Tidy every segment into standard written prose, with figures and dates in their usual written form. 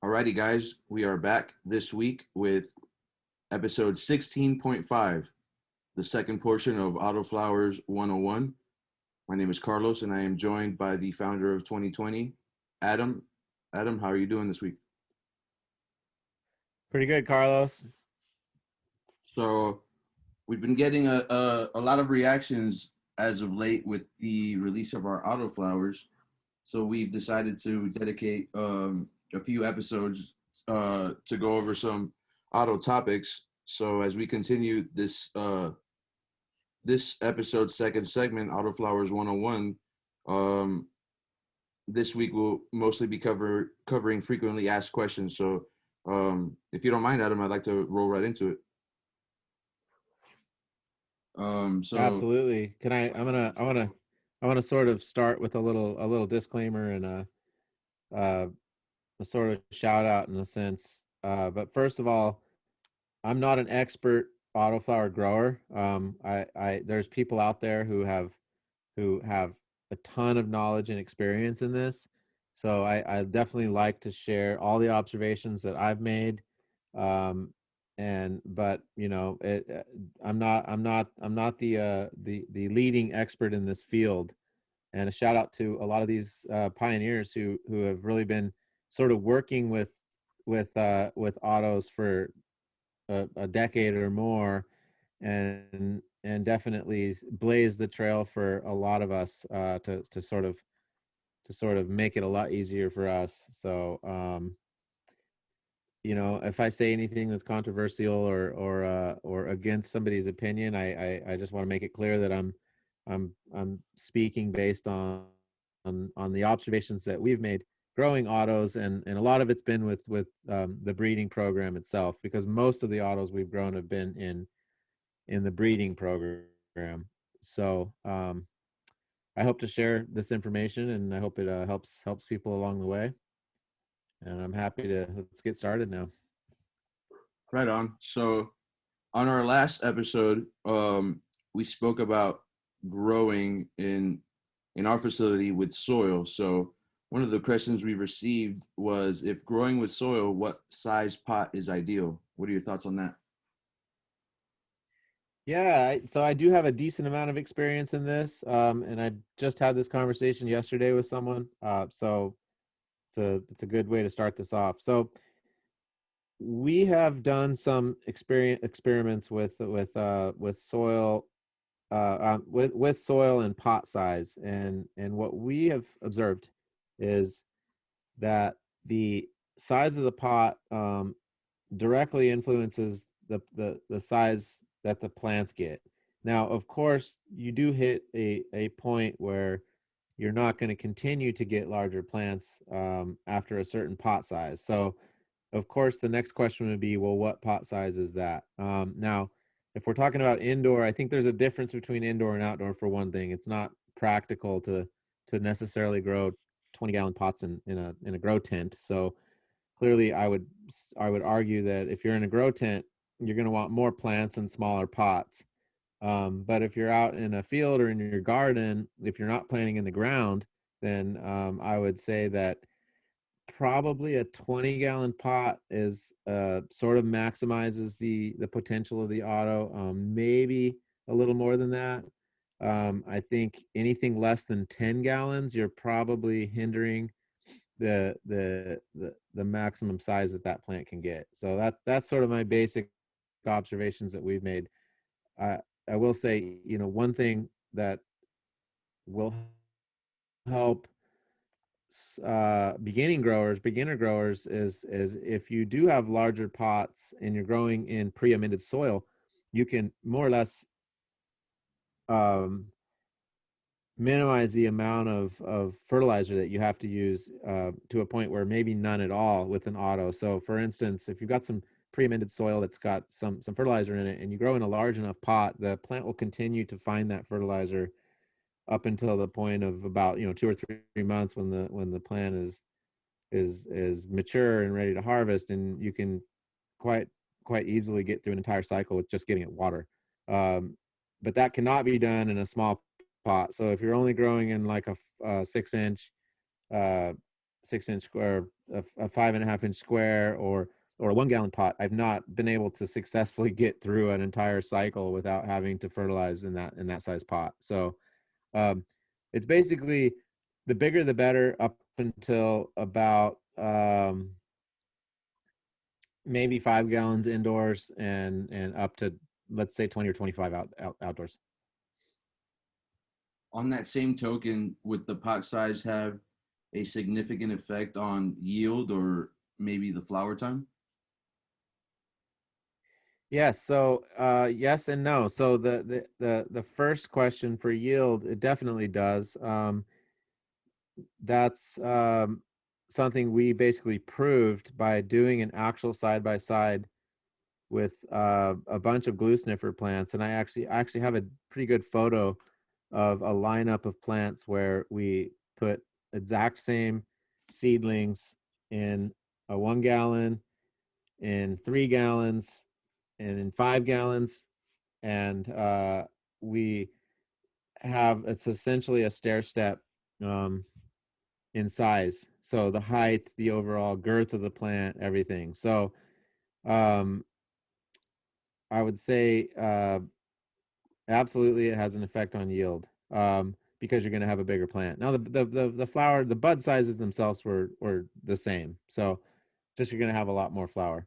Alrighty, guys, we are back this week with episode 16.5, the second portion of Autoflowers 101. My name is Carlos, and I am joined by the founder of 2020, Adam. Adam, how are you doing this week? Pretty good, Carlos. So, we've been getting a lot of reactions as of late with the release of our Autoflowers. So, we've decided to dedicate a few episodes to go over some auto topics. So as we continue this episode's second segment, Autoflowers 101, um, this week we'll mostly be covering frequently asked questions. So if you don't mind, Adam, I'd like to roll right into it. So Absolutely. Can I? I want to sort of start with a little disclaimer and uh, a sort of shout out in a sense. But first of all, I'm not an expert autoflower grower. I there's people out there who have a ton of knowledge and experience in this. So I definitely like to share all the observations that I've made. Um, and but I'm not the leading expert in this field. And a shout out to a lot of these pioneers who have really been sort of working with autos for a decade or more, and definitely blaze the trail for a lot of us to sort of make it a lot easier for us. So if I say anything that's controversial or against somebody's opinion, I just want to make it clear that I'm speaking based on the observations that we've made growing autos, and a lot of it's been with the breeding program itself, because most of the autos we've grown have been in the breeding program. So I hope to share this information, and I hope it helps people along the way. And I'm happy to let's get started now. right on. So on our last episode, we spoke about growing in our facility with soil. So one of the questions we received was, if growing with soil, what size pot is ideal? What are your thoughts on that? Yeah, so I do have a decent amount of experience in this, and I just had this conversation yesterday with someone. So it's a good way to start this off. So we have done some experiments with soil, with soil and pot size, and what we have observed is that the size of the pot directly influences the size that the plants get. Now, of course, you do hit a point where you're not going to continue to get larger plants after a certain pot size. So, of course, the next question would be, well, what pot size is that? Now, if we're talking about indoor, I think there's a difference between indoor and outdoor. For one thing, it's not practical to necessarily grow 20-gallon pots in a grow tent. So clearly, I would argue that if you're in a grow tent, you're going to want more plants and smaller pots. But if you're out in a field or in your garden, if you're not planting in the ground, then I would say that probably a 20-gallon pot is sort of maximizes the potential of the auto. Maybe a little more than that. I think anything less than 10 gallons, you're probably hindering the maximum size that that plant can get. So that's sort of my basic observations that we've made. I I will say, one thing that will help beginner growers is if you do have larger pots and you're growing in pre-amended soil, you can more or less um, minimize the amount of fertilizer that you have to use to a point where maybe none at all with an auto. So for instance, if you've got some pre-amended soil that's got some fertilizer in it and you grow in a large enough pot, the plant will continue to find that fertilizer up until the point of about 2 or 3 months when the plant is mature and ready to harvest, and you can quite quite easily get through an entire cycle with just giving it water. um, but that cannot be done in a small pot. So if you're only growing in like a 6 inch 6-inch square, a 5.5-inch square, or a 1-gallon pot, I've not been able to successfully get through an entire cycle without having to fertilize in that size pot. So um, it's basically the bigger the better up until about maybe 5 gallons indoors, and up to, let's say, 20 or 25 outdoors. On that same token, would the pot size have a significant effect on yield or maybe the flower time? Yes. So yes and no. So the first question for yield, it definitely does. That's something we basically proved by doing an actual side by side with a bunch of glue sniffer plants, and I actually have a pretty good photo of a lineup of plants where we put exact same seedlings in a 1 gallon, in 3 gallons, and in 5 gallons, and we have, it's essentially a stair step um, in size. So the height, the overall girth of the plant, everything. So um, I would say absolutely it has an effect on yield, because you're going to have a bigger plant. Now the flower, the bud sizes themselves were the same. So just you're going to have a lot more flower.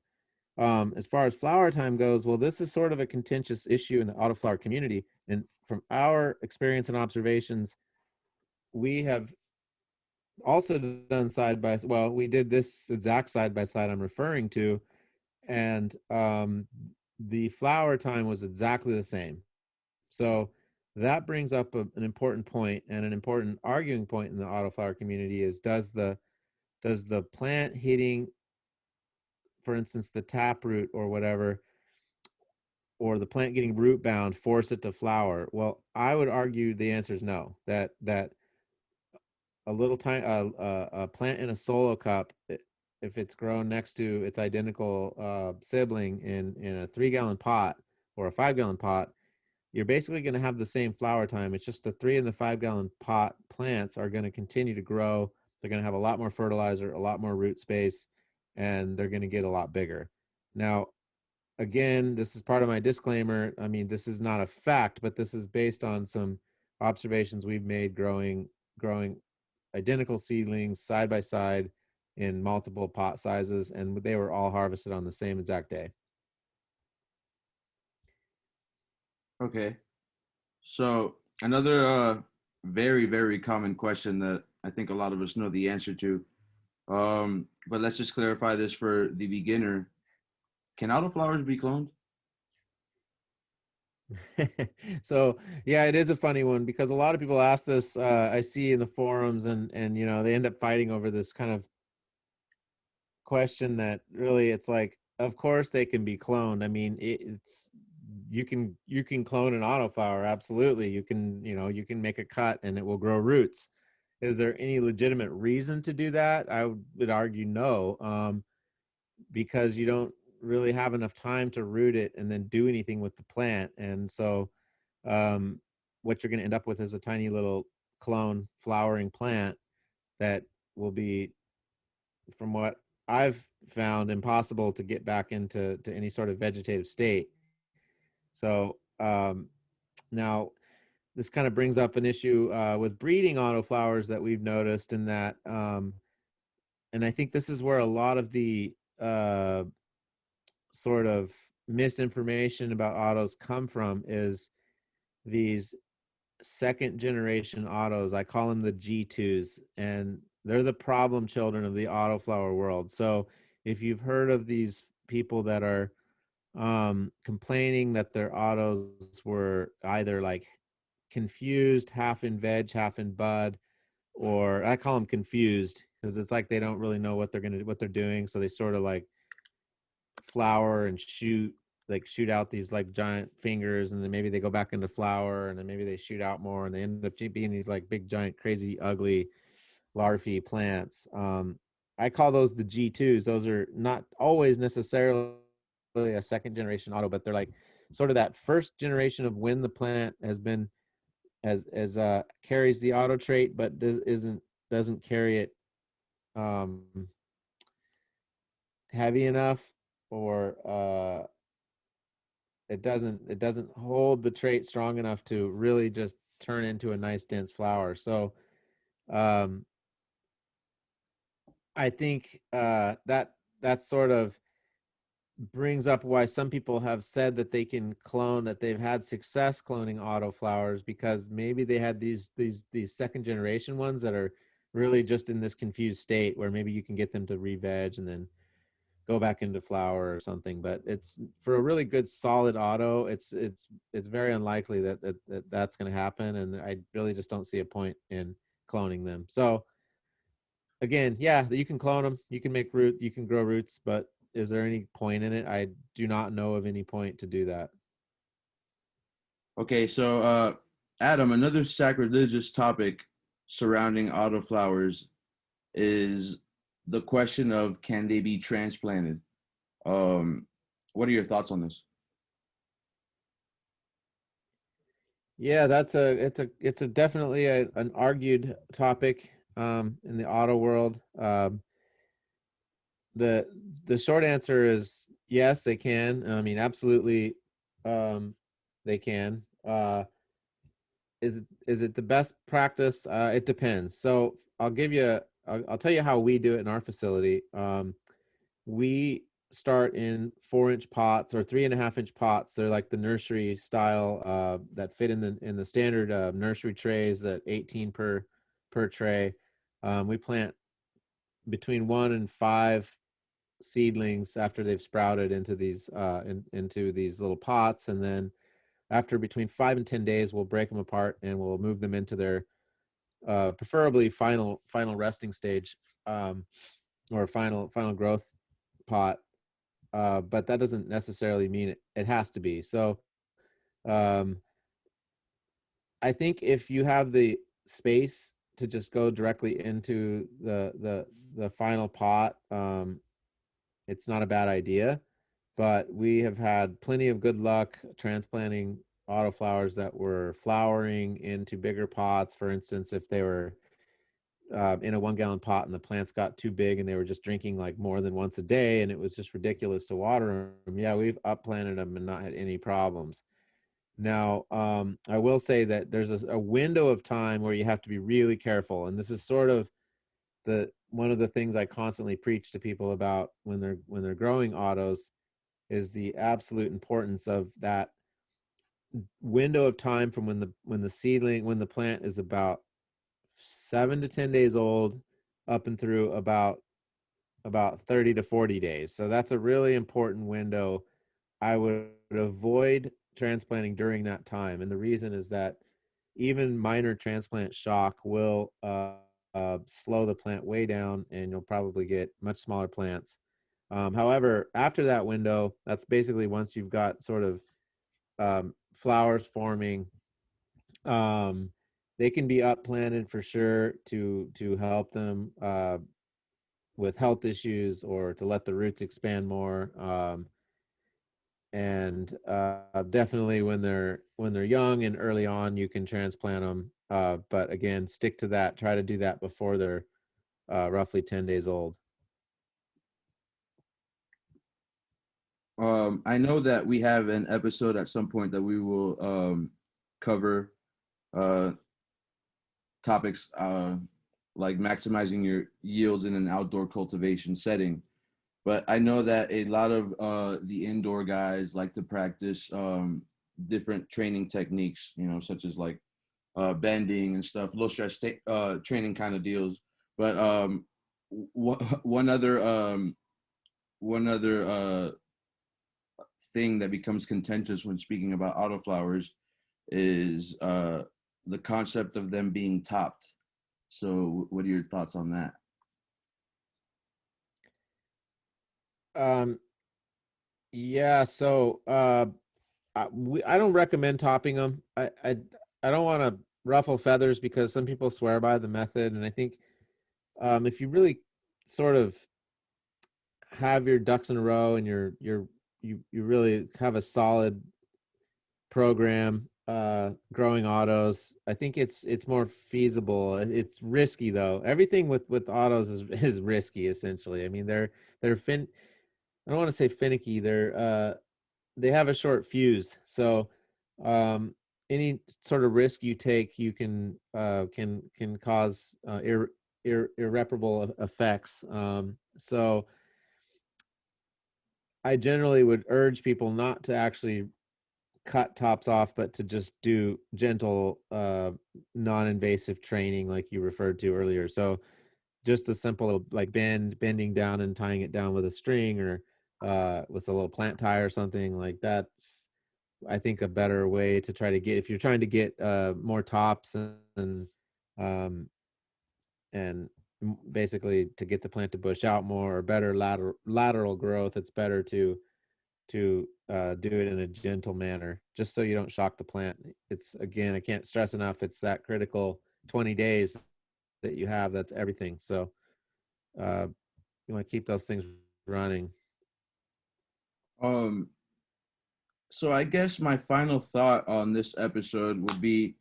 As far as flower time goes, well, this is sort of a contentious issue in the autoflower community. And from our experience and observations, we have also done side by, well, we did this exact side by side I'm referring to, and the flower time was exactly the same. So that brings up an important point, and an important arguing point in the autoflower community is, does the plant hitting, for instance, the tap root or whatever, or the plant getting root bound, force it to flower? Well, I would argue the answer is no. That a little tiny a plant in a solo cup, if it's grown next to its identical sibling in a 3-gallon pot or a 5-gallon pot, you're basically going to have the same flower time. It's just the 3 and the 5-gallon pot plants are going to continue to grow. They're going to have a lot more fertilizer, a lot more root space, and they're going to get a lot bigger. Now, again, this is part of my disclaimer. I mean, this is not a fact, but this is based on some observations we've made growing identical seedlings side by side in multiple pot sizes, and they were all harvested on the same exact day. Okay. So another very, very common question that I think a lot of us know the answer to. But let's just clarify this for the beginner. Can autoflowers be cloned? So yeah, it is a funny one because a lot of people ask this. I see in the forums, and they end up fighting over this kind of question that really, it's like, of course they can be cloned. I mean, it's, you can clone an autoflower, absolutely. You can make a cut and it will grow roots. Is there any legitimate reason to do that? I would argue no, because you don't really have enough time to root it and then do anything with the plant. And so um, what you're going to end up with is a tiny little clone flowering plant that will be, from what I've found, impossible to get back into any sort of vegetative state. So now this kind of brings up an issue with breeding autoflowers that we've noticed, in that, and I think this is where a lot of the sort of misinformation about autos come from, is these second generation autos. I call them the G2s, and they're the problem children of the autoflower world. So if you've heard of these people that are complaining that their autos were either like confused, half in veg, half in bud, or I call them confused because it's like they don't really know what they're doing. So they sort of like flower and shoot out these like giant fingers, and then maybe they go back into flower, and then maybe they shoot out more, and they end up being these like big giant crazy ugly larvae plants. I call those the G2s. Those are not always necessarily a second generation auto, but they're like sort of that first generation of when the plant has been as carries the auto trait, but doesn't carry it um, heavy enough, or it doesn't hold the trait strong enough to really just turn into a nice dense flower. So um, I think that sort of brings up why some people have said that they can clone, that they've had success cloning autoflowers, because maybe they had these second generation ones that are really just in this confused state where maybe you can get them to re-veg and then go back into flower or something. But it's for a really good solid auto, it's very unlikely that's going to happen, and I really just don't see a point in cloning them. So again, yeah, you can clone them, you can you can grow roots, but is there any point in it? I do not know of any point to do that. Okay, so Adam, another sacrilegious topic surrounding autoflowers is the question of can they be transplanted? Um, what are your thoughts on this? Yeah, it's a definitely an argued topic in the auto world. The the short answer is yes, they can. I mean, absolutely, they can. Is it the best practice? It depends. So I'll tell you how we do it in our facility. We start in 4-inch pots or 3.5-inch pots. They're like the nursery style that fit in the standard nursery trays, that 18 per tray. We plant between 1 and 5 seedlings after they've sprouted into into these little pots, and then after between 5 and 10 days, we'll break them apart and we'll move them into their preferably final resting stage, um, or final growth pot. But that doesn't necessarily mean it has to be. So um, I think if you have the space to just go directly into the final pot, it's not a bad idea. But we have had plenty of good luck transplanting autoflowers that were flowering into bigger pots. For instance, if they were in a 1 gallon pot and the plants got too big and they were just drinking like more than once a day and it was just ridiculous to water them, yeah, we've upplanted them and not had any problems. Now, I will say that there's a window of time where you have to be really careful, and this is sort of the one of the things I constantly preach to people about when they're growing autos, is the absolute importance of that window of time from when the plant is about 7 to 10 days old up and through about 30 to 40 days. So that's a really important window. I would avoid transplanting during that time. And the reason is that even minor transplant shock will slow the plant way down, and you'll probably get much smaller plants. However, after that window, that's basically once you've got sort of flowers forming. Um, they can be upplanted for sure to help them with health issues or to let the roots expand more. And definitely when they're young and early on, you can transplant them. But again, stick to that. Try to do that before they're roughly 10 days old. I know that we have an episode at some point that we will cover uh, topics like maximizing your yields in an outdoor cultivation setting. But I know that a lot of the indoor guys like to practice different training techniques, such as like bending and stuff, low stress training kind of deals. But one other thing that becomes contentious when speaking about autoflowers is the concept of them being topped. So, what are your thoughts on that? Um, yeah, so I don't recommend topping them. I don't want to ruffle feathers because some people swear by the method, and I think if you really sort of have your ducks in a row and you really have a solid program, growing autos. I think it's more feasible. It's risky though. Everything with autos is risky essentially. I mean, they're I don't want to say finicky. They have a short fuse. So um any sort of risk you take, you can cause irreparable effects. So I generally would urge people not to actually cut tops off, but to just do gentle, non-invasive training, like you referred to earlier. So just a simple like bending down and tying it down with a string or with a little plant tie or something like that's, I think, a better way to try to get if you're trying to get more tops um, and basically to get the plant to bush out more or better lateral growth. It's better to do it in a gentle manner, just so you don't shock the plant. It's, again, I can't stress enough, it's that critical 20 days that you have. That's everything. So uh, you want to keep those things running. Um, so I guess my final thought on this episode would be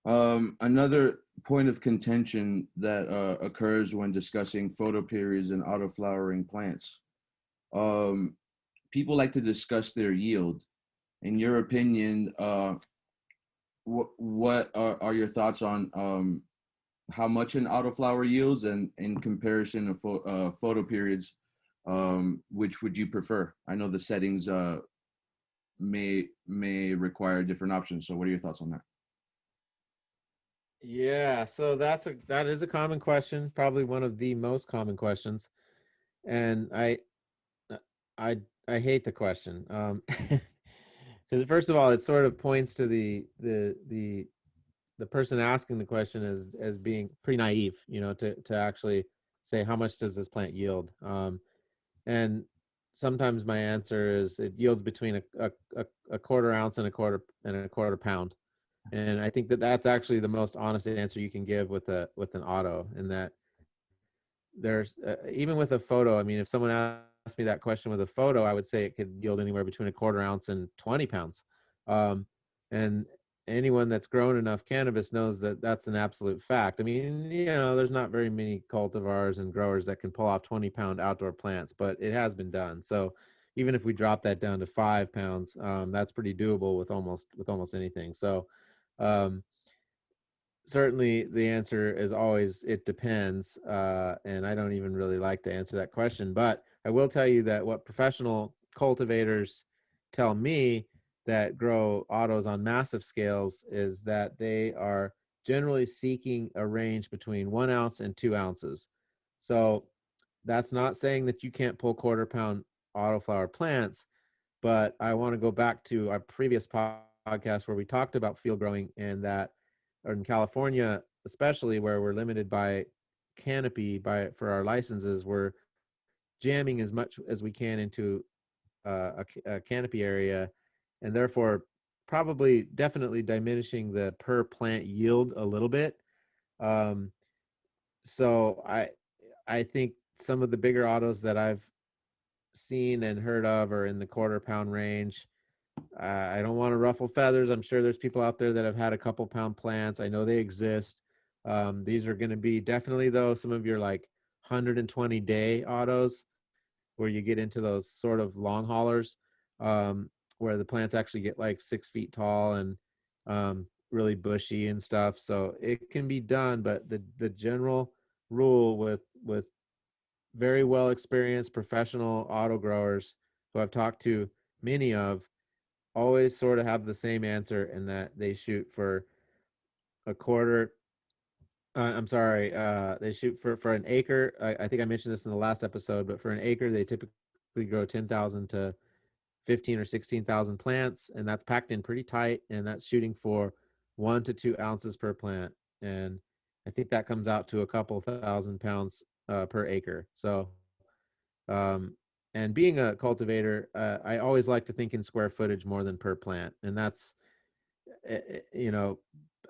another point of contention that occurs when discussing photoperiods and autoflowering plants. Um, People like to discuss their yield. In your opinion, what are your thoughts on how much an autoflower yields, and in comparison of photo periods, which would you prefer? I know the settings may require different options. So, what are your thoughts on that? Yeah, so that is a common question, probably one of the most common questions, and uh, I I hate the question. Because first of all, it sort of points to the person asking the question as being pretty naive, to actually say how much does this plant yield. And sometimes my answer is it yields between a quarter ounce and a quarter pound. And I think that that's actually the most honest answer you can give with an auto, in that there's even with a photo. I mean, if someone asked me that question with a photo, I would say it could yield anywhere between a quarter ounce and 20 pounds. Um, and anyone that's grown enough cannabis knows that that's an absolute fact. I mean, there's not very many cultivars and growers that can pull off 20-pound outdoor plants, but it has been done. So even if we drop that down to 5 pounds, that's pretty doable with almost anything. So um, certainly the answer is always it depends, and I don't even really like to answer that question, but I will tell you that what professional cultivators tell me that grow autos on massive scales is that they are generally seeking a range between 1 ounce and 2 ounces. So that's not saying that you can't pull quarter pound autoflower plants, but I want to go back to our previous podcast where we talked about field growing, and that, or in California, especially where we're limited by canopy for our licenses, we're jamming as much as we can into a canopy area, and therefore probably definitely diminishing the per plant yield a little bit. Um, so I think some of the bigger autos that I've seen and heard of are in the quarter pound range. I don't want to ruffle feathers. I'm sure there's people out there that have had a couple pound plants. I know they exist. These are going to be definitely, though, some of your like 120-day autos where you get into those sort of long haulers, where the plants actually get like 6 feet tall and really bushy and stuff. So it can be done, but the general rule with very well experienced professional auto growers who I've talked to many of always sort of have the same answer, in that they shoot for a quarter. I'm sorry. They shoot for an acre. I think I mentioned this in the last episode, but for an acre, they typically grow 10,000 to 15 or 16,000 plants, and that's packed in pretty tight, and that's shooting for 1 to 2 ounces per plant. And I think that comes out to a couple thousand pounds per acre. So um, and being a cultivator, I always like to think in square footage more than per plant, and that's you know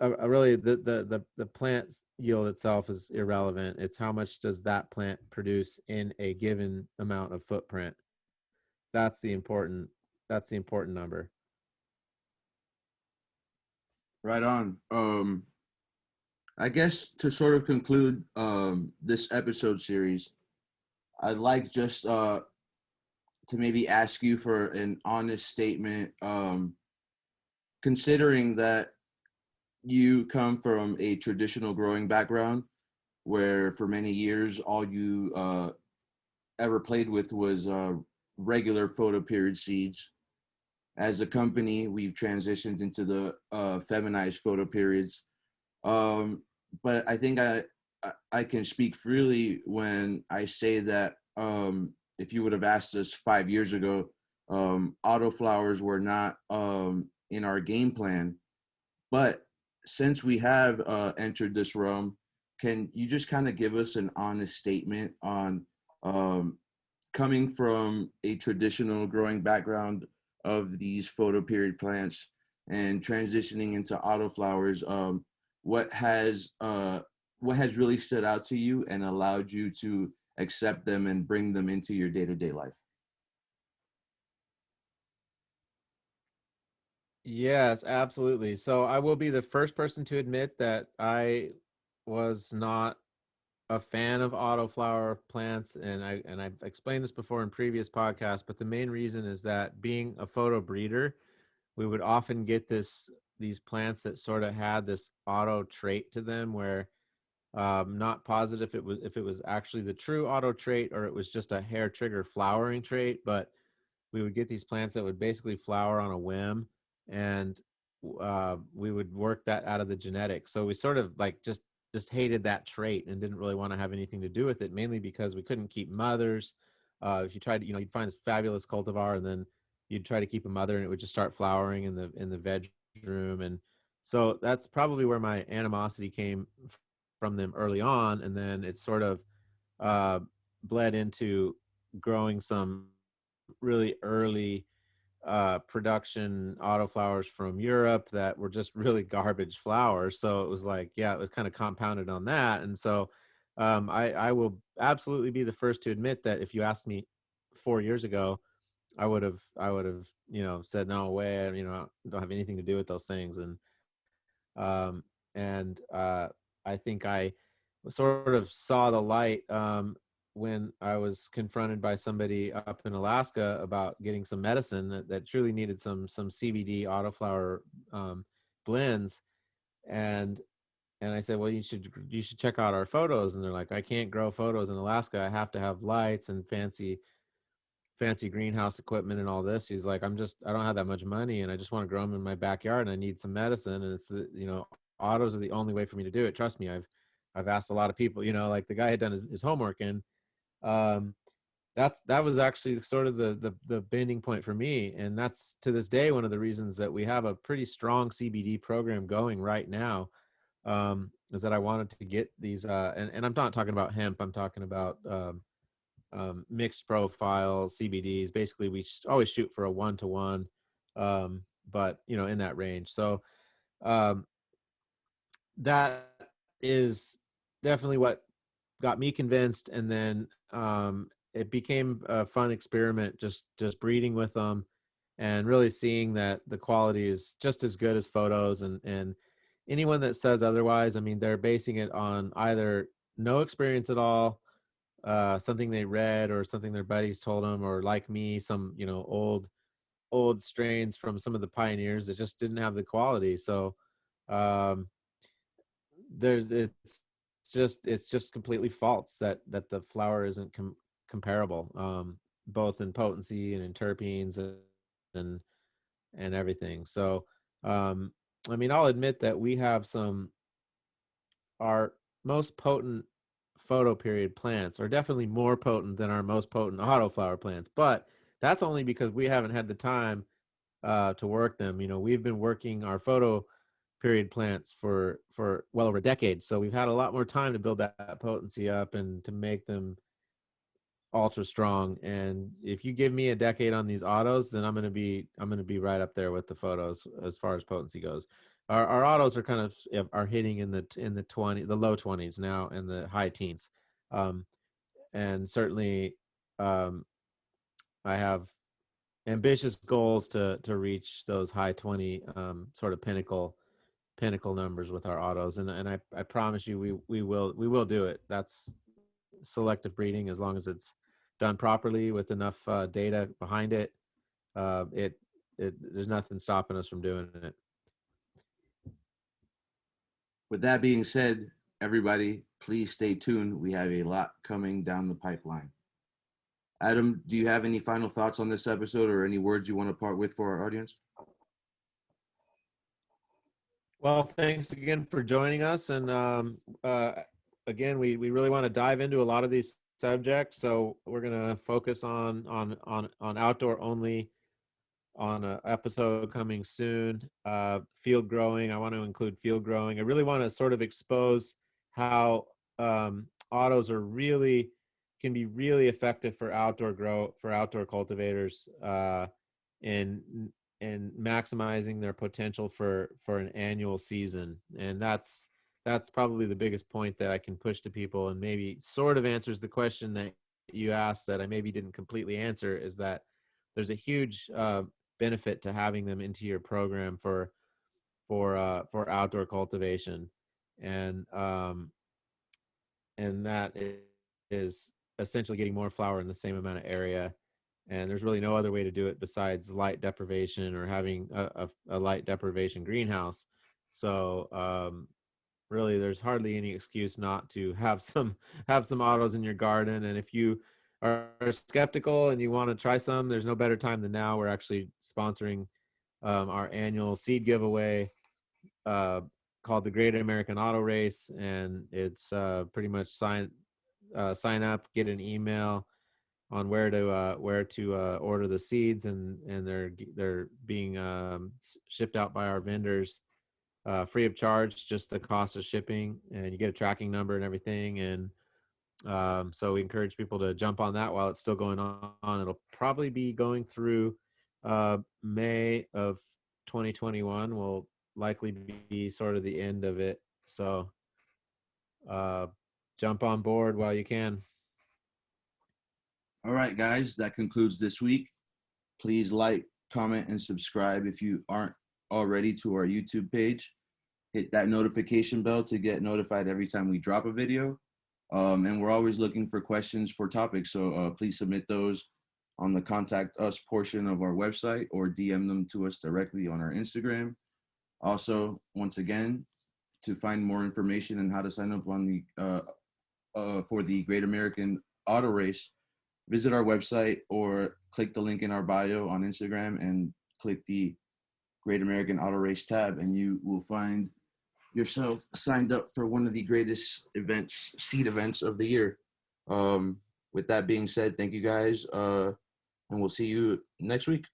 really the plant yield itself is irrelevant. It's how much does that plant produce in a given amount of footprint. That's the important that's the important number. Right on. I guess to sort of conclude this episode series, I'd like just to maybe ask you for an honest statement, considering that you come from a traditional growing background where for many years all you ever played with was regular photoperiod seeds. As a company, we've transitioned into the feminized photoperiods. Um, but I think I can speak freely when I say that if you would have asked us 5 years ago, autoflowers were not in our game plan. But since we have entered this realm, can you just kind of give us an honest statement on um, coming from a traditional growing background of these photoperiod plants and transitioning into autoflowers, what has what has really stood out to you and allowed you to accept them and bring them into your day-to-day life? Yes, absolutely. So I will be the first person to admit that I was not a fan of autoflower plants, and I've explained this before in previous podcasts, but the main reason is that being a photo breeder, we would often get these plants that sort of had this auto trait to them where not positive if it was actually the true auto trait or it was just a hair trigger flowering trait, but we would get these plants that would basically flower on a whim, and we would work that out of the genetics. So we sort of like just hated that trait and didn't really want to have anything to do with it, mainly because we couldn't keep mothers. If you tried to, you'd find this fabulous cultivar, and then you'd try to keep a mother, and it would just start flowering in the veg room. And so that's probably where my animosity came from them early on, and then it sort of uh, bled into growing some really early production autoflowers from Europe that were just really garbage flowers. So it was like, yeah, it was kind of compounded on that. And so I will absolutely be the first to admit that if you asked me 4 years ago, I would have said no way. Don't have anything to do with those things. Um, and I think I sort of saw the light when I was confronted by somebody up in Alaska about getting some medicine that truly needed some CBD autoflower blends, and I said, well, you should check out our photos, and they're like, I can't grow photos in Alaska. I have to have lights and fancy greenhouse equipment and all this. He's like, I don't have that much money, and I just want to grow them in my backyard, and I need some medicine, and autos are the only way for me to do it. Trust me, I've asked a lot of people. Like the guy had done his homework, and um, that was actually sort of the bending point for me, and that's to this day one of the reasons that we have a pretty strong CBD program going right now. Is that I wanted to get these, and I'm not talking about hemp. I'm talking about mixed profile CBDs. Basically, we always shoot for a 1-to-1, but in that range. So um, that is definitely what got me convinced, and then it became a fun experiment, just breeding with them, and really seeing that the quality is just as good as photos. And anyone that says otherwise, I mean, they're basing it on either no experience at all, something they read or something their buddies told them, or like me, some old strains from some of the pioneers that just didn't have the quality. So um, there's it's just completely false that the flower isn't comparable, both in potency and in terpenes and and everything. So um, I mean, I'll admit that we have our most potent photo period plants are definitely more potent than our most potent autoflower plants, but that's only because we haven't had the time to work them. We've been working our photo period plants for well over a decade, so we've had a lot more time to build that potency up and to make them ultra strong. And if you give me a decade on these autos, then I'm gonna be right up there with the photos as far as potency goes. Our autos are kind of are hitting in the low 20s now and the high teens, um, and certainly um, I have ambitious goals to reach those high 20 sort of pinnacle pinnacle numbers with our autos, and I promise you we will do it. That's selective breeding, as long as it's done properly with enough data behind it. It there's nothing stopping us from doing it. With that being said, everybody, please stay tuned. We have a lot coming down the pipeline. Adam, do you have any final thoughts on this episode or any words you want to part with for our audience? Well, thanks again for joining us, and again, we really want to dive into a lot of these subjects. So we're gonna focus on outdoor only on an episode coming soon. Field growing. I want to include field growing. I really want to sort of expose how autos are really can be really effective for outdoor cultivators in maximizing their potential for an annual season. And that's probably the biggest point that I can push to people, and maybe sort of answers the question that you asked that I maybe didn't completely answer, is that there's a huge benefit to having them into your program for outdoor cultivation, and that is essentially getting more flower in the same amount of area. And there's really no other way to do it besides light deprivation or having a light deprivation greenhouse. So really, there's hardly any excuse not to have some autos in your garden. And if you are skeptical and you want to try some, there's no better time than now. We're actually sponsoring our annual seed giveaway uh, called the Great American Auto Race, and it's pretty much sign up, get an email on where to order the seeds, and they're being shipped out by our vendors free of charge, just the cost of shipping, and you get a tracking number and everything. And so we encourage people to jump on that while it's still going on. It'll probably be going through May of 2021. Will likely be sort of the end of it. So uh, jump on board while you can. All right, guys, that concludes this week. Please like, comment, and subscribe if you aren't already to our YouTube page. Hit that notification bell to get notified every time we drop a video. And we're always looking for questions for topics, so please submit those on the contact us portion of our website or DM them to us directly on our Instagram. Also, once again, to find more information on how to sign up on the for the Great American Auto Race, visit our website or click the link in our bio on Instagram and click the Great American Auto Race tab, and you will find yourself signed up for one of the greatest events, seed events of the year. With that being said, thank you guys, and we'll see you next week.